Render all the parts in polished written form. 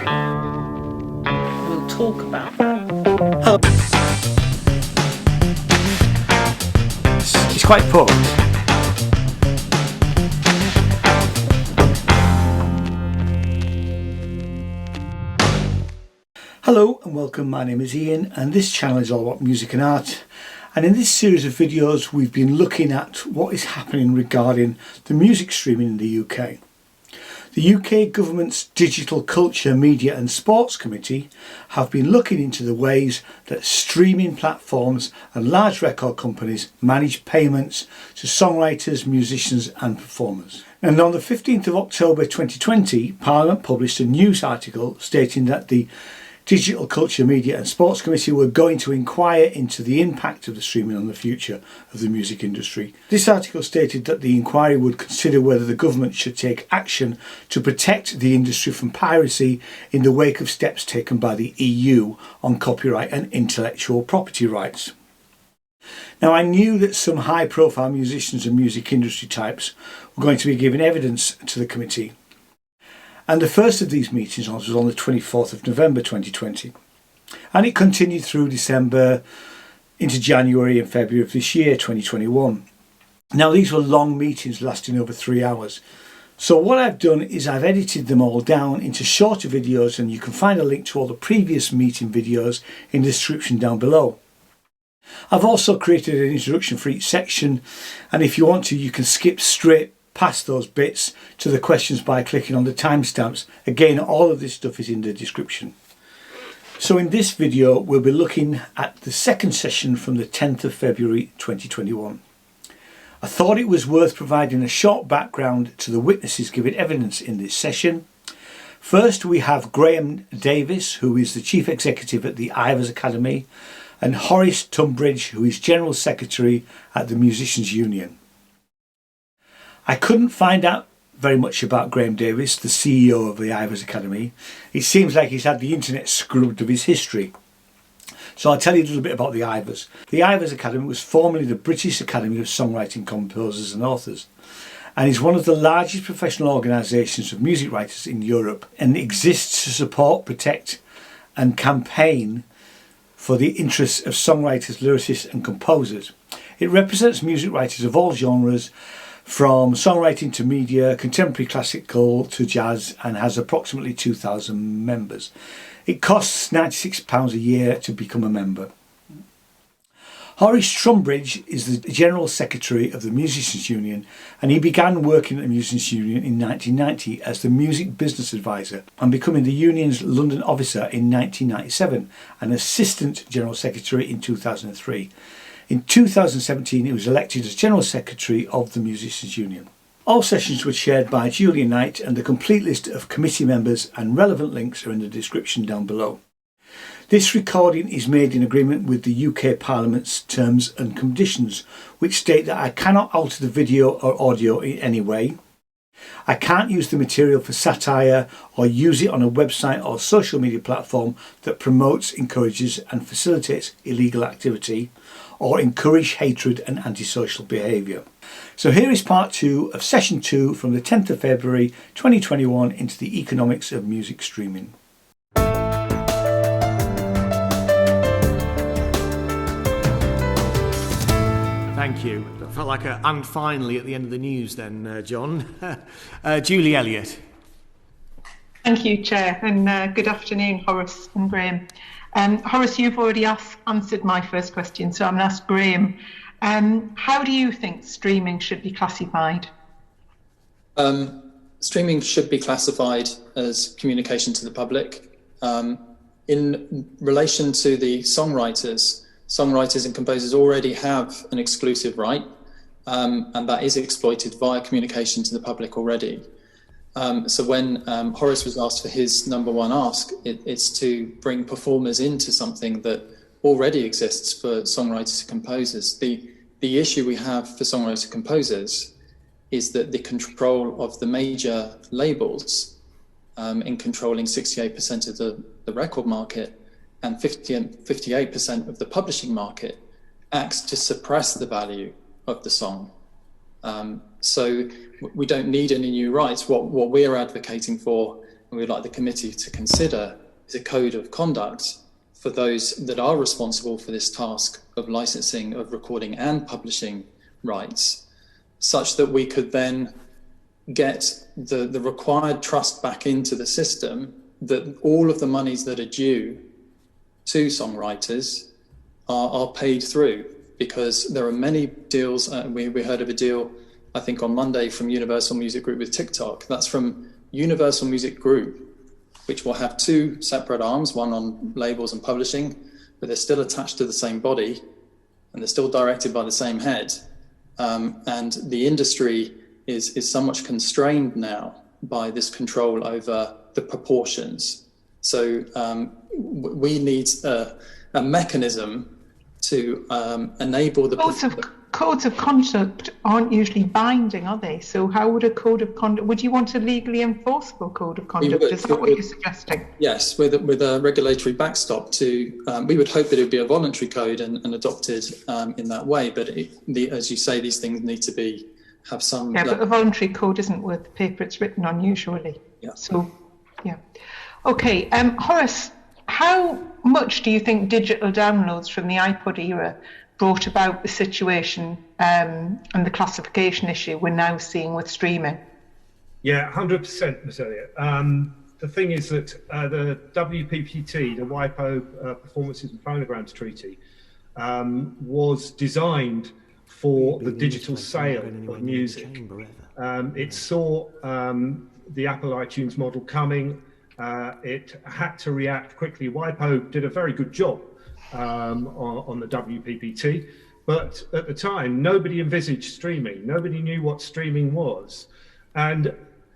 We'll talk about that. It's quite poor. Hello and welcome, my name is Ian and this channel is all about music and art, and in this series of videos we've been looking at what is happening regarding the music streaming in the UK. The UK Government's Digital Culture, Media and Sports Committee have been looking into the ways that streaming platforms and large record companies manage payments to songwriters, musicians and performers. And on the 15th of October 2020, Parliament published a news article stating that the Digital Culture, Media and Sports Committee were going to inquire into the impact of the streaming on the future of the music industry. This article stated that the inquiry would consider whether the government should take action to protect the industry from piracy in the wake of steps taken by the EU on copyright and intellectual property rights. Now, I knew that some high-profile musicians and music industry types were going to be giving evidence to the committee. And the first of these meetings was on the 24th of November 2020. And it continued through December into January and February of this year, 2021. Now, these were long meetings lasting over 3 hours. So what I've done is I've edited them all down into shorter videos, and you can find a link to all the previous meeting videos in the description down below. I've also created an introduction for each section, and if you want to, you can skip straight past those bits to the questions by clicking on the timestamps. Again, all of this stuff is in the description. So in this video we'll be looking at the second session from the 10th of February 2021. I thought it was worth providing a short background to the witnesses giving evidence in this session. First we have Graham Davies, who is the Chief Executive at the Ivors Academy, and Horace, who is General Secretary at the Musicians Union. I couldn't find out very much about Graham Davies, the CEO of the Ivors Academy. It seems like he's had the internet scrubbed of his history. So I'll tell you a little bit about the Ivors. The Ivors Academy was formerly the British Academy of Songwriting Composers and Authors, and is one of the largest professional organisations of music writers in Europe, and exists to support, protect and campaign for the interests of songwriters, lyricists and composers. It represents music writers of all genres, from songwriting to media, contemporary classical to jazz, and has approximately 2,000 members. It costs £96 a year to become a member. Horace Trubridge is the General Secretary of the Musicians Union, and he began working at the Musicians Union in 1990 as the Music Business Advisor, and becoming the union's London officer in 1997 and Assistant General Secretary in 2003. In 2017 he was elected as General Secretary of the Musicians Union. All sessions were chaired by Julia Knight, and the complete list of committee members and relevant links are in the description down below. This recording is made in agreement with the UK Parliament's terms and conditions, which state that I cannot alter the video or audio in any way. I can't use the material for satire or use it on a website or social media platform that promotes, encourages and facilitates illegal activity, or encourage hatred and antisocial behaviour. So here is part 2 of session 2 from the 10th of February 2021 into the economics of music streaming. Thank you. That felt like a "and finally" at the end of the news then, John. Julie Elliott. Thank you, Chair, and good afternoon, Horace and Graham. Horace, you've already answered my first question, so I'm going to ask Graham. How do you think streaming should be classified? Streaming should be classified as communication to the public. In relation to the songwriters and composers already have an exclusive right, and that is exploited via communication to the public already. So when Horace was asked for his number one ask, it's to bring performers into something that already exists for songwriters and composers. The issue we have for songwriters and composers is that the control of the major labels in controlling 68% of the record market and 58% of the publishing market acts to suppress the value of the song. So we don't need any new rights. What we're advocating for and we'd like the committee to consider, is a code of conduct for those that are responsible for this task of licensing, of recording and publishing rights, such that we could then get the required trust back into the system, that all of the monies that are due to songwriters are paid through, because there are many deals. We heard of a deal, I think on Monday, from Universal Music Group with TikTok. That's from Universal Music Group, which will have two separate arms, one on labels and publishing, but they're still attached to the same body and they're still directed by the same head. And the industry is somewhat constrained now by this control over the proportions. So we need a mechanism to enable the... Codes of conduct aren't usually binding, are they? So how would a code of conduct... Would you want a legally enforceable code of conduct? Is that what you're suggesting? Yes, with a regulatory backstop to... we would hope that it would be a voluntary code and adopted in that way. But as you say, these things need to have some... Yeah, but a voluntary code isn't worth the paper it's written on usually. Yeah. So, yeah. Okay, Horace, how much do you think digital downloads from the iPod era brought about the situation and the classification issue we're now seeing with streaming? Yeah, 100%, Ms. Elliott. The thing is that the WPPT, the WIPO Performances and Phonograms Treaty, was designed for the digital sale of music. It saw the Apple iTunes model coming. It had to react quickly. WIPO did a very good job on the WPPT, but at the time nobody envisaged streaming. Nobody knew what streaming was. And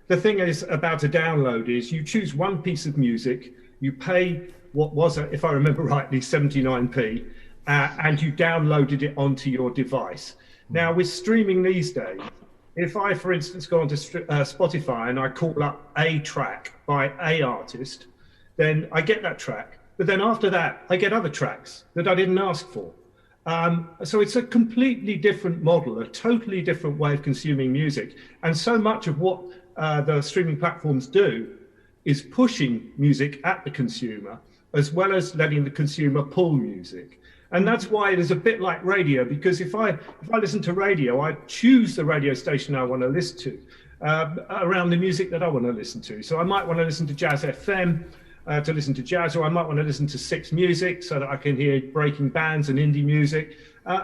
the thing is about a download is you choose one piece of music, you pay what was, if I remember rightly, 79p, and you downloaded it onto your device. Now with streaming these days, if I, for instance, go onto Spotify and I call up a track by a artist, then I get that track. But then after that, I get other tracks that I didn't ask for. So it's a completely different model, a totally different way of consuming music. And so much of what the streaming platforms do is pushing music at the consumer, as well as letting the consumer pull music. And that's why it is a bit like radio, because if I listen to radio, I choose the radio station I want to listen to around the music that I want to listen to. So I might want to listen to Jazz FM, to listen to jazz, or I might want to listen to Six Music so that I can hear breaking bands and indie music.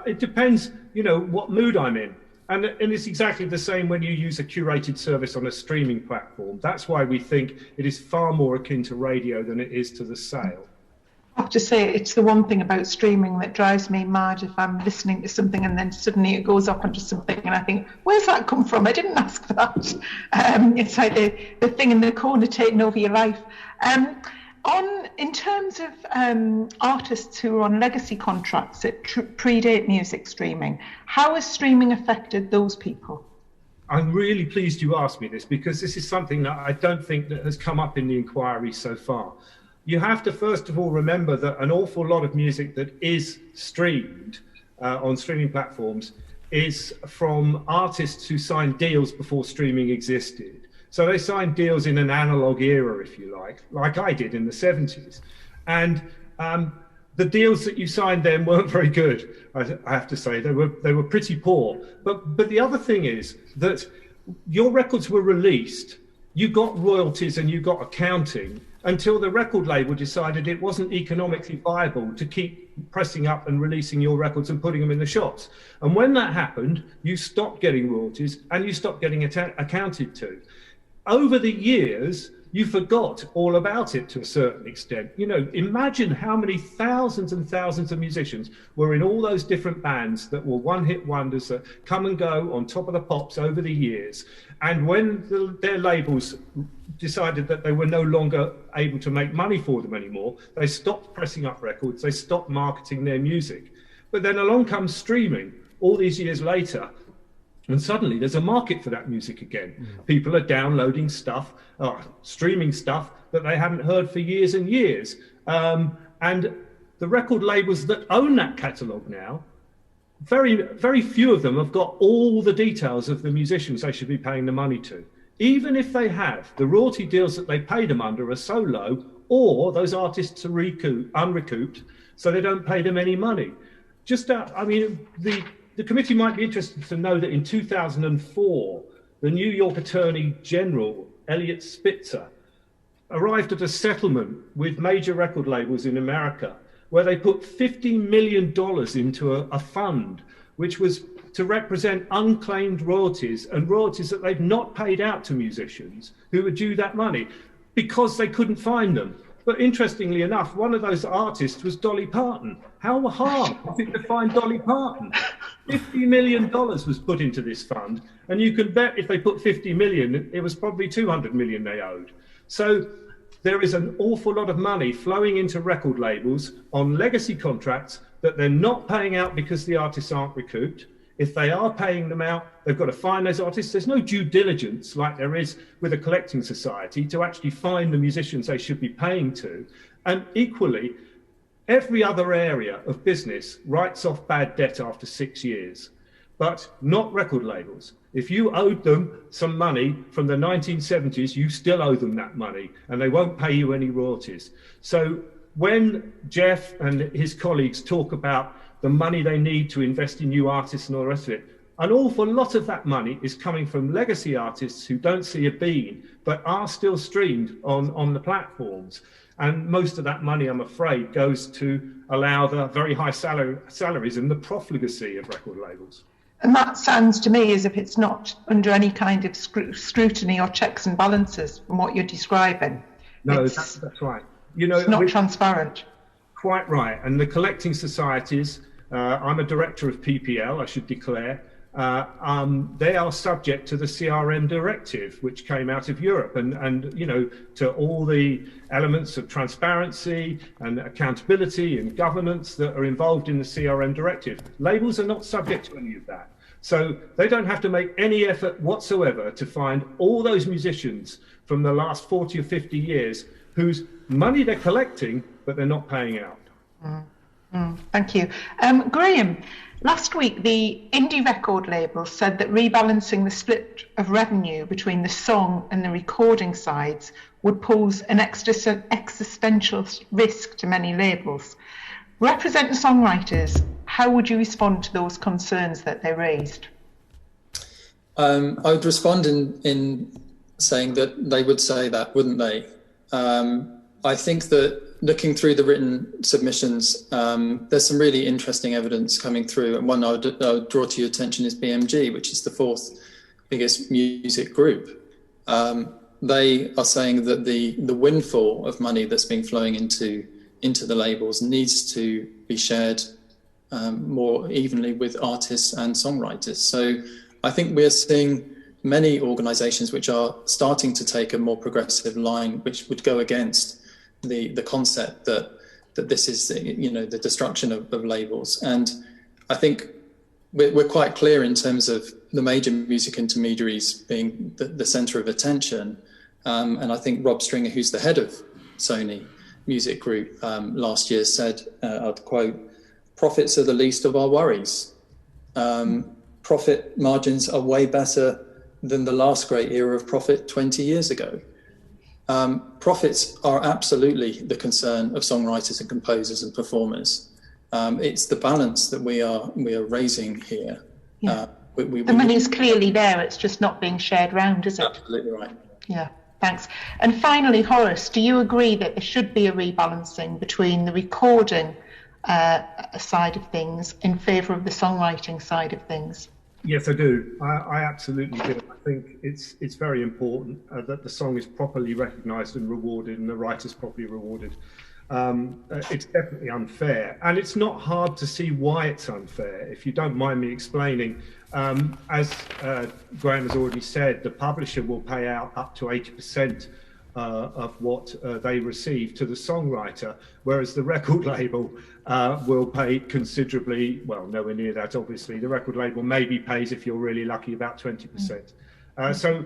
It depends, what mood I'm in. And it's exactly the same when you use a curated service on a streaming platform. That's why we think it is far more akin to radio than it is to the sale. I have to say, it's the one thing about streaming that drives me mad if I'm listening to something and then suddenly it goes up onto something and I think, where's that come from? I didn't ask for that. It's like the thing in the corner taking over your life. In terms of artists who are on legacy contracts that predate music streaming, how has streaming affected those people? I'm really pleased you asked me this, because this is something that I don't think that has come up in the inquiry so far. You have to first of all remember that an awful lot of music that is streamed on streaming platforms is from artists who signed deals before streaming existed. So they signed deals in an analog era, if you like I did in the 70s. And the deals that you signed then weren't very good, I have to say. They were pretty poor. But the other thing is that your records were released, you got royalties and you got accounting until the record label decided it wasn't economically viable to keep pressing up and releasing your records and putting them in the shops. And when that happened, you stopped getting royalties and you stopped getting accounted to. Over the years, you forgot all about it to a certain extent. Imagine how many thousands and thousands of musicians were in all those different bands that were one-hit wonders that come and go on top of the pops over the years. And when their labels decided that they were no longer able to make money for them anymore, they stopped pressing up records, they stopped marketing their music. But then along comes streaming all these years later, and suddenly there's a market for that music again. People are downloading stuff, streaming stuff that they haven't heard for years and years. And the record labels that own that catalogue now, very, very few of them have got all the details of the musicians they should be paying the money to. even if they have, the royalty deals that they paid them under are so low, or those artists are unrecouped, so they don't pay them any money. The committee might be interested to know that in 2004, the New York Attorney General, Elliot Spitzer, arrived at a settlement with major record labels in America where they put $50 million into a fund, which was to represent unclaimed royalties and royalties that they've not paid out to musicians who were due that money because they couldn't find them. But interestingly enough, one of those artists was Dolly Parton. How hard was it to find Dolly Parton? $50 million was put into this fund, and you can bet if they put 50 million, it was probably 200 million they owed. So there is an awful lot of money flowing into record labels on legacy contracts that they're not paying out because the artists aren't recouped. If they are paying them out, they've got to find those artists. There's no due diligence like there is with a collecting society to actually find the musicians they should be paying to. And equally, every other area of business writes off bad debt after 6 years, but not record labels. If you owed them some money from the 1970s, you still owe them that money and they won't pay you any royalties. So when Jeff and his colleagues talk about the money they need to invest in new artists and all the rest of it, an awful lot of that money is coming from legacy artists who don't see a bean, but are still streamed on the platforms. And most of that money, I'm afraid, goes to allow the very high salaries and the profligacy of record labels. And that sounds to me as if it's not under any kind of scrutiny or checks and balances from what you're describing. No, that's right. It's not transparent. Quite right. And the collecting societies, I'm a director of PPL, I should declare, they are subject to the CRM directive, which came out of Europe, and to all the elements of transparency and accountability and governance that are involved in the CRM directive. Labels are not subject to any of that. So they don't have to make any effort whatsoever to find all those musicians from the last 40 or 50 years whose money they're collecting, but they're not paying out. Thank you. Graham, last week the indie record labels said that rebalancing the split of revenue between the song and the recording sides would pose an existential risk to many labels. Representing songwriters, how would you respond to those concerns that they raised? I would respond in saying that they would say that, wouldn't they? I think that looking through the written submissions, there's some really interesting evidence coming through. And one I would draw to your attention is BMG, which is the fourth biggest music group. They are saying that the windfall of money that's been flowing into the labels needs to be shared more evenly with artists and songwriters. So I think we're seeing many organisations which are starting to take a more progressive line, which would go against the concept that this is the destruction of labels. And I think we're quite clear in terms of the major music intermediaries being the centre of attention. And I think Rob Stringer, who's the head of Sony Music Group, last year said, I'll quote, "Profits are the least of our worries. Profit margins are way better than the last great era of profit 20 years ago." Profits are absolutely the concern of songwriters and composers and performers. It's the balance that we are raising here. Yeah. The money's clearly there, it's just not being shared round, is it? Absolutely right. Yeah, thanks. And finally, Horace, do you agree that there should be a rebalancing between the recording side of things in favour of the songwriting side of things? Yes, I do. I absolutely do. I think it's very important that the song is properly recognised and rewarded, and the writer's properly rewarded. It's definitely unfair, and it's not hard to see why it's unfair. If you don't mind me explaining, as Graham has already said, the publisher will pay out up to 80% of what they receive to the songwriter, whereas the record label will pay considerably, well, nowhere near that, obviously. The record label maybe pays, if you're really lucky, about 20%. So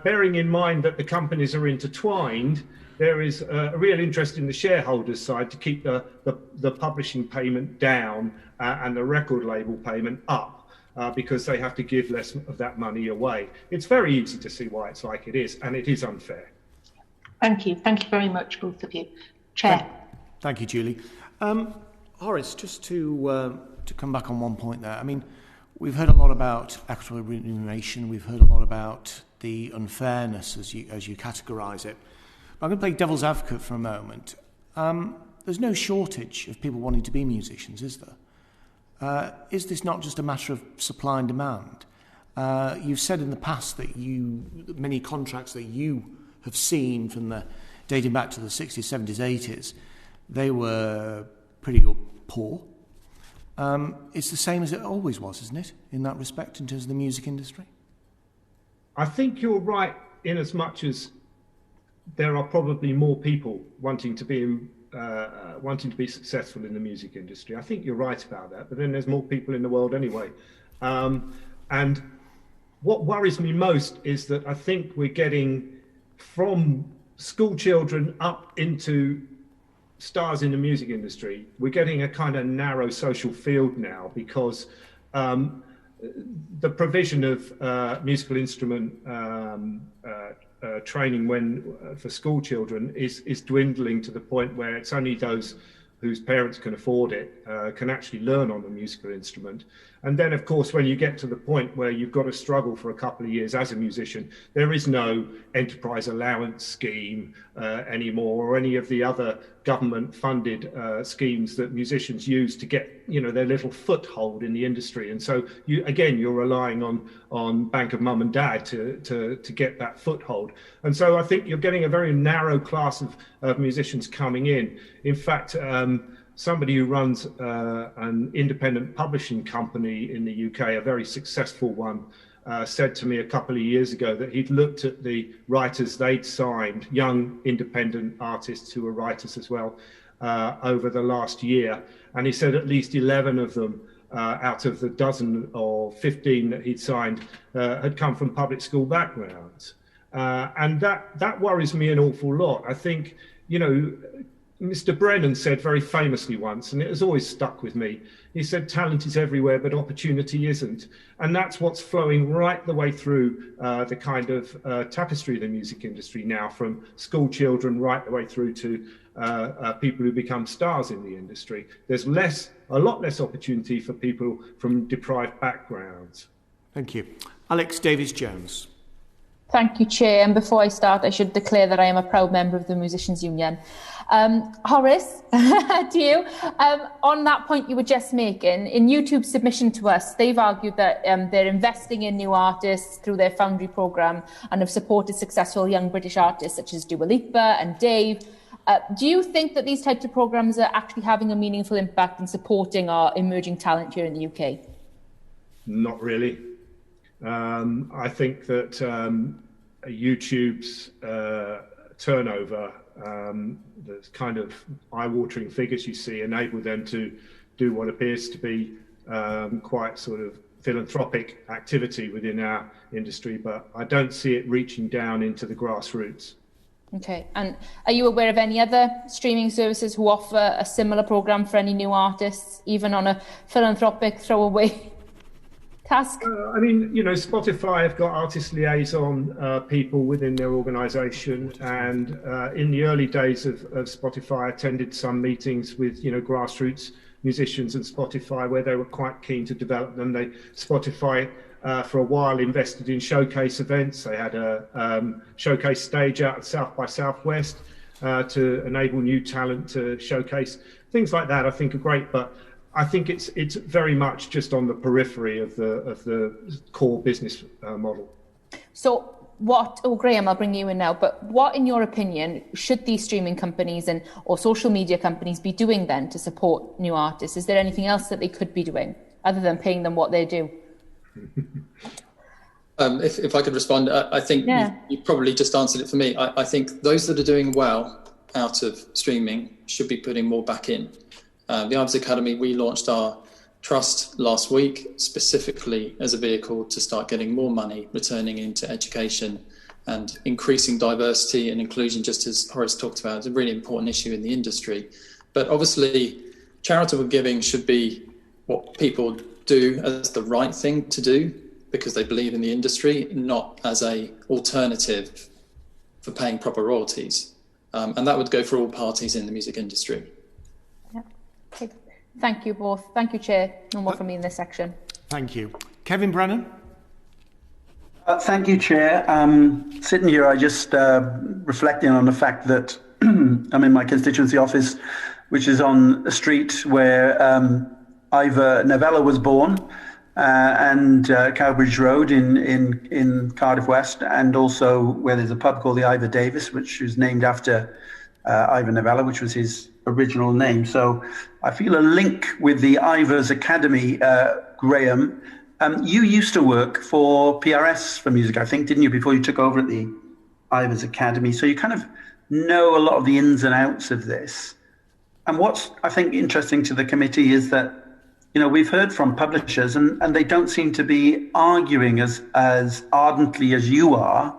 bearing in mind that the companies are intertwined, there is a real interest in the shareholders' side to keep the publishing payment down and the record label payment up. because they have to give less of that money away. It's very easy to see why it's like it is, and it is unfair. Thank you. Thank you very much, both of you. Chair. Thank you, Julie. Horace, just to come back on one point there. I mean, we've heard a lot about equitable remuneration. We've heard a lot about the unfairness as you categorise it. But I'm going to play devil's advocate for a moment. There's no shortage of people wanting to be musicians, is there? Is this not just a matter of supply and demand? You've said in the past that many contracts that you have seen from dating back to the 60s, 70s, 80s, they were pretty poor. It's the same as it always was, isn't it, in that respect, in terms of the music industry? I think you're right in as much as there are probably more people wanting to be successful in the music industry. I think you're right about that, but then there's more people in the world anyway. And what worries me most is that I think we're getting from school children up into stars in the music industry, we're getting a kind of narrow social field now, because the provision of musical instrument training for school children is dwindling to the point where it's only those whose parents can afford it can actually learn on a musical instrument. And then, of course, when you get to the point where you've got to struggle for a couple of years as a musician, there is no enterprise allowance scheme anymore, or any of the other government-funded schemes that musicians use to get, their little foothold in the industry. And so, you're relying on bank of mum and dad to get that foothold. And so I think you're getting a very narrow class of musicians coming in. In fact, somebody who runs an independent publishing company in the UK, a very successful one, said to me a couple of years ago that he'd looked at the writers they'd signed, young independent artists who were writers as well, over the last year. And he said at least 11 of them out of the dozen or 15 that he'd signed had come from public school backgrounds. And that worries me an awful lot. I think, Mr. Brennan said very famously once, and it has always stuck with me, he said, talent is everywhere, but opportunity isn't. And that's what's flowing right the way through the kind of tapestry of the music industry now, from school children right the way through to people who become stars in the industry. There's a lot less opportunity for people from deprived backgrounds. Thank you. Alex Davies-Jones. Thank you, Chair. And before I start, I should declare that I am a proud member of the Musicians' Union. Horace, to you, on that point you were just making, in YouTube's submission to us, they've argued that they're investing in new artists through their Foundry programme and have supported successful young British artists such as Dua Lipa and Dave. Do you think that these types of programmes are actually having a meaningful impact in supporting our emerging talent here in the UK? Not really. I think that YouTube's turnover, the kind of eye-watering figures you see, enable them to do what appears to be quite sort of philanthropic activity within our industry, but I don't see it reaching down into the grassroots. Okay, and are you aware of any other streaming services who offer a similar programme for any new artists, even on a philanthropic throwaway task? Spotify have got artist liaison people within their organisation, and in the early days of Spotify, I attended some meetings with grassroots musicians and Spotify where they were quite keen to develop them. Spotify for a while invested in showcase events. They had a showcase stage out at South by Southwest to enable new talent to showcase. Things like that I think are great, but I think it's very much just on the periphery of the core business model. So Graham, I'll bring you in now, but what, in your opinion, should these streaming companies or social media companies be doing then to support new artists? Is there anything else that they could be doing other than paying them what they do? If I could respond, I think you probably just answered it for me. I think those that are doing well out of streaming should be putting more back in. The Ivors Academy, we launched our trust last week specifically as a vehicle to start getting more money returning into education and increasing diversity and inclusion, just as Horace talked about. It's a really important issue in the industry. But obviously, charitable giving should be what people do as the right thing to do because they believe in the industry, not as a alternative for paying proper royalties. And that would go for all parties in the music industry. Yeah. Okay. Thank you both. Thank you, Chair. No more from me in this section. Thank you. Kevin Brennan? Thank you, Chair. Sitting here, I just reflecting on the fact that I'm in my constituency office, which is on a street where Ivor Novello was born, and Cowbridge Road in Cardiff West, and also where there's a pub called the Ivor Davies, which was named after Ivor Novello, which was his original name. So I feel a link with the Ivors Academy, Graham. You used to work for PRS for music, I think, didn't you, before you took over at the Ivors Academy? So you kind of know a lot of the ins and outs of this. And what's, I think, interesting to the committee is that, you know, we've heard from publishers and they don't seem to be arguing as ardently as you are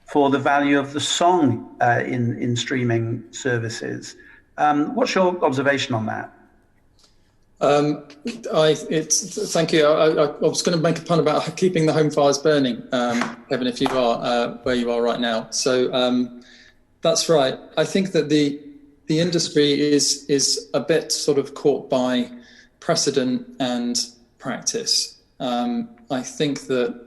for the value of the song in streaming services. What's your observation on that? Thank you. I was going to make a pun about keeping the home fires burning, Kevin, if you are where you are right now. So that's right. I think that the industry is a bit sort of caught by precedent and practice. I think that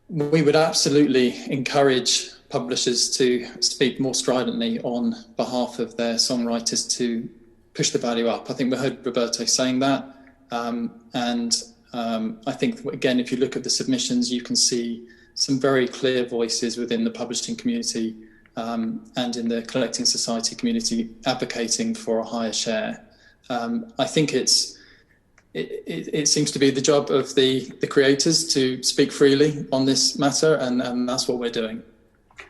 we would absolutely encourage publishers to speak more stridently on behalf of their songwriters to push the value up. I think we heard Roberto saying that. I think, again, if you look at the submissions, you can see some very clear voices within the publishing community and in the collecting society community advocating for a higher share. I think it seems to be the job of the creators to speak freely on this matter, and that's what we're doing.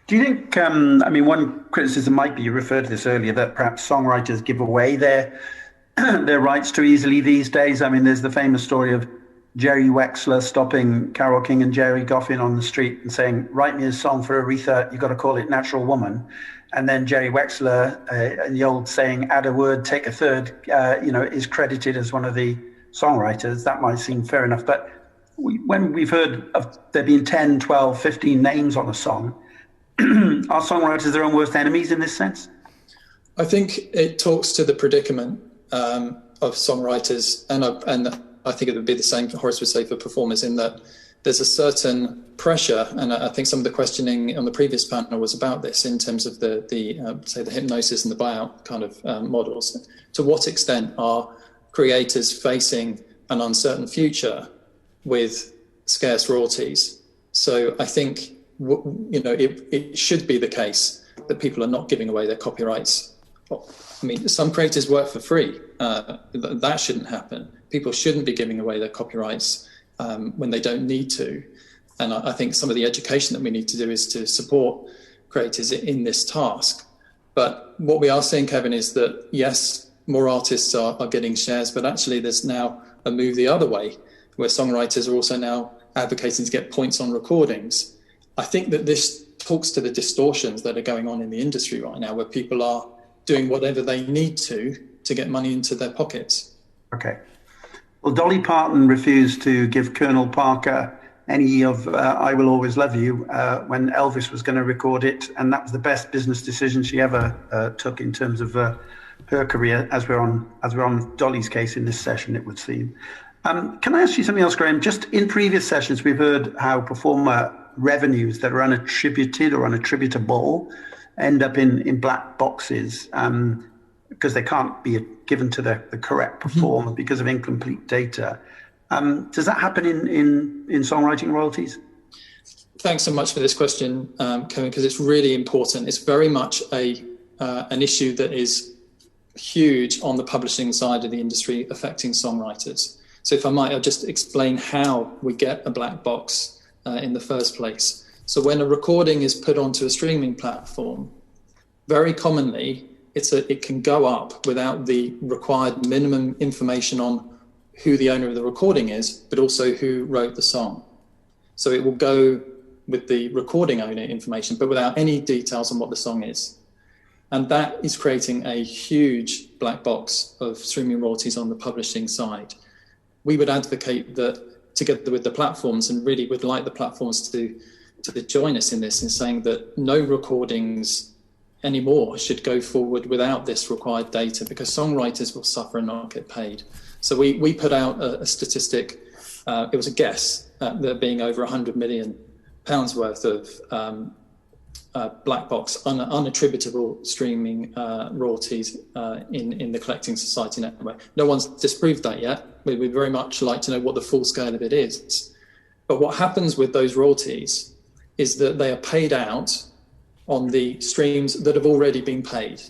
Do you think, I mean, one criticism might be, you referred to this earlier, that perhaps songwriters give away their rights too easily these days? I mean, there's the famous story of Jerry Wexler stopping Carole King and Jerry Goffin on the street and saying, write me a song for Aretha, you've got to call it Natural Woman. And then Jerry Wexler, the old saying, add a word, take a third, is credited as one of the songwriters. That might seem fair enough. But when we've heard of there being 10, 12, 15 names on a song, are songwriters their own worst enemies in this sense? I think it talks to the predicament of songwriters, and I think it would be the same, Horace would say, for performers, in that there's a certain pressure, and I think some of the questioning on the previous panel was about this in terms of the hypnosis and the buyout kind of models. To what extent are creators facing an uncertain future with scarce royalties? So I think it should be the case that people are not giving away their copyrights. I mean, some creators work for free. That shouldn't happen. People shouldn't be giving away their copyrights when they don't need to. And I think some of the education that we need to do is to support creators in this task. But what we are seeing, Kevin, is that, yes, more artists are getting shares, but actually there's now a move the other way, where songwriters are also now advocating to get points on recordings. I think that this talks to the distortions that are going on in the industry right now, where people are doing whatever they need to get money into their pockets. Okay. Well, Dolly Parton refused to give Colonel Parker any of I Will Always Love You when Elvis was going to record it, and that was the best business decision she ever took in terms of her career, as we're on Dolly's case in this session, it would seem. Can I ask you something else, Graham? Just in previous sessions, we've heard how performer revenues that are unattributed or unattributable end up in black boxes because they can't be given to the correct performer because of incomplete data. Does that happen in songwriting royalties? Thanks so much for this question, Kevin, because it's really important. It's very much an issue that is huge on the publishing side of the industry, affecting songwriters. So if I might, I'll just explain how we get a black box in the first place. So when a recording is put onto a streaming platform, very commonly it can go up without the required minimum information on who the owner of the recording is, but also who wrote the song. So it will go with the recording owner information, but without any details on what the song is. And that is creating a huge black box of streaming royalties on the publishing side. we would advocate that together with the platforms, and really would like the platforms to join us in this, in saying that no recordings anymore should go forward without this required data, because songwriters will suffer and not get paid. So we put out a statistic, it was a guess, there being over £100 million worth of black box unattributable streaming royalties in the Collecting Society network. No one's disproved that yet. We'd very much like to know what the full scale of it is. But what happens with those royalties is that they are paid out on the streams that have already been paid.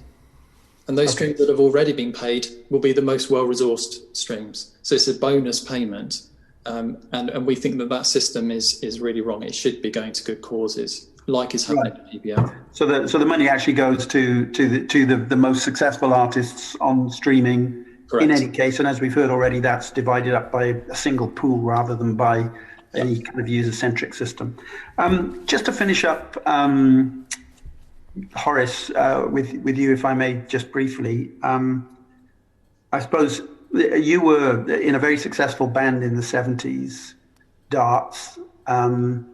And those streams that have already been paid will be the most well-resourced streams. So it's a bonus payment. And we think that system is really wrong. It should be going to good causes, like is happening at PBL. So the money actually goes to the most successful artists on streaming. Correct. In any case, and as we've heard already, that's divided up by a single pool rather than by any kind of user-centric system. Just to finish up, Horace, with you, if I may, just briefly, I suppose you were in a very successful band in the 70s, Darts. I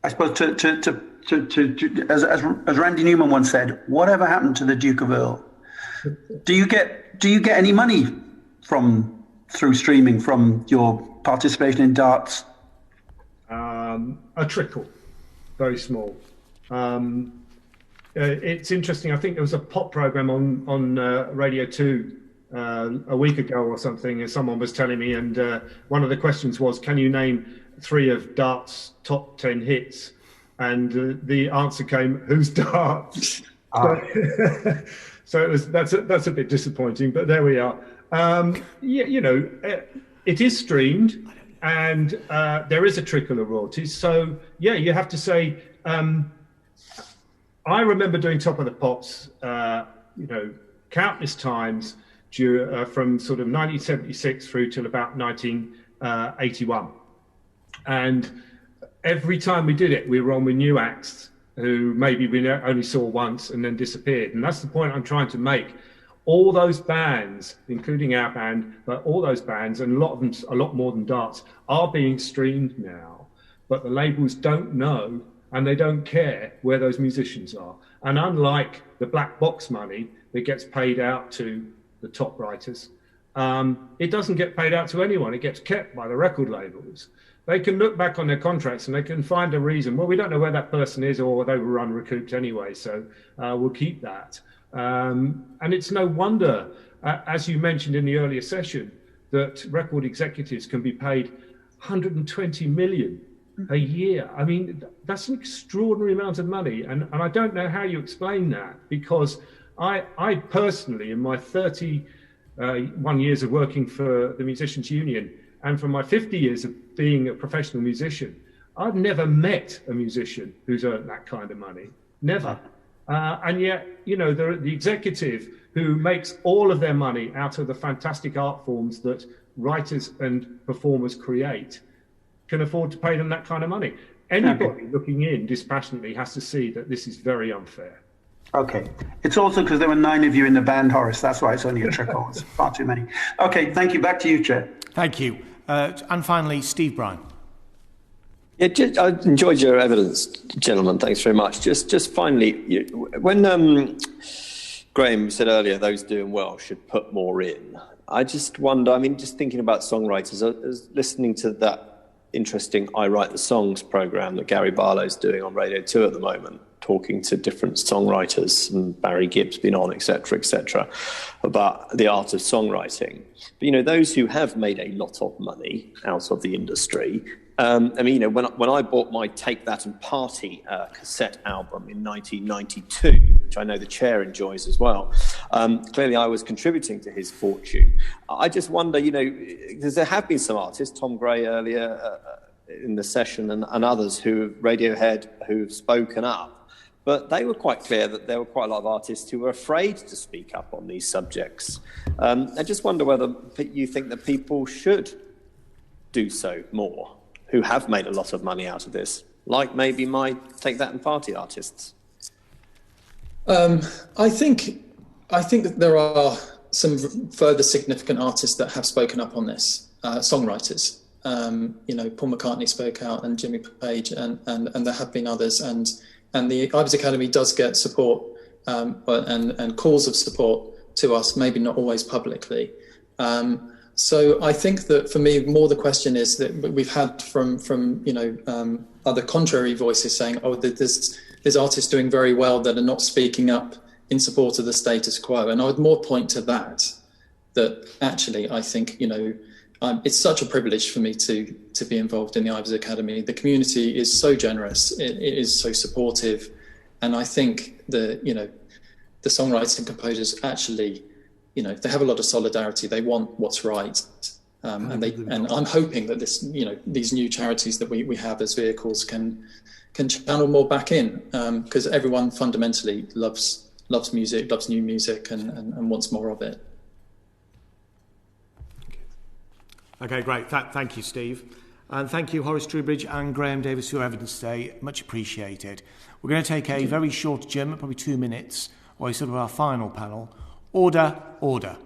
suppose as Randy Newman once said, whatever happened to the Duke of Earl? Do you get any money through streaming from your participation in Darts? A trickle, very small. It's interesting. I think there was a pop program on Radio 2 a week ago or something, and someone was telling me, and one of the questions was, can you name 3 of Dart's top 10 hits? And the answer came, who's Darts? So that's a bit disappointing, but there we are. It is streamed, and there is a trickle of royalties. So you have to say, I remember doing Top of the Pops, countless times from sort of 1976 through till about 1981, and every time we did it, we were on with new acts who maybe we only saw once and then disappeared. And that's the point I'm trying to make. All those bands, including our band, but all those bands, and a lot of them, a lot more than Darts, are being streamed now. But the labels don't know, and they don't care where those musicians are. And unlike the black box money that gets paid out to the top writers, it doesn't get paid out to anyone. It gets kept by the record labels. They can look back on their contracts and they can find a reason. Well, we don't know where that person is, or they were unrecouped anyway, so we'll keep that. And it's no wonder, as you mentioned in the earlier session, that record executives can be paid 120 million a year. I mean, that's an extraordinary amount of money. And I don't know how you explain that, because I personally, in my 31 years of working for the Musicians Union, and from my 50 years of being a professional musician, I've never met a musician who's earned that kind of money. Never. And yet, the executive who makes all of their money out of the fantastic art forms that writers and performers create can afford to pay them that kind of money. Anybody looking in dispassionately has to see that this is very unfair. Okay. It's also because there were 9 of you in the band, Horace. That's why it's only a trickle. It's far too many. Okay, thank you. Back to you, Chair. Thank you. And finally, Steve Bryan. Yeah, I enjoyed your evidence, gentlemen. Thanks very much. Just finally, when Graham said earlier those doing well should put more in, I just wonder, just thinking about songwriters, I was listening to that interesting I Write the Songs programme that Gary Barlow's doing on Radio 2 at the moment, talking to different songwriters, and Barry Gibb's been on, etc., about the art of songwriting. But, those who have made a lot of money out of the industry, when I bought my Take That and Party cassette album in 1992, which I know the chair enjoys as well, clearly I was contributing to his fortune. I just wonder, because there have been some artists, Tom Gray earlier in the session and others Radiohead, who've spoken up. But they were quite clear that there were quite a lot of artists who were afraid to speak up on these subjects. I just wonder whether you think that people should do so more, who have made a lot of money out of this, like maybe my Take That and Party artists. I think that there are some further significant artists that have spoken up on this, songwriters. Paul McCartney spoke out, and Jimmy Page, and there have been others, and the Ivors Academy does get support and calls of support to us, maybe not always publicly. So I think that for me, more the question is that we've had from other contrary voices saying, oh, there's artists doing very well that are not speaking up in support of the status quo. And I would more point to that actually, I think, it's such a privilege for me to be involved in the Ivors Academy. The community is so generous, it is so supportive. And I think the songwriters and composers actually, they have a lot of solidarity. They want what's right. And I'm hoping that these new charities that we have as vehicles can channel more back in, because everyone fundamentally loves music, loves new music, and wants more of it. Okay, great. Thank you, Steve. And thank you, Horace Trubridge and Graham Davies, for your evidence today. Much appreciated. We're going to take a very short adjournment, probably 2 minutes, or sort of our final panel. Order, order.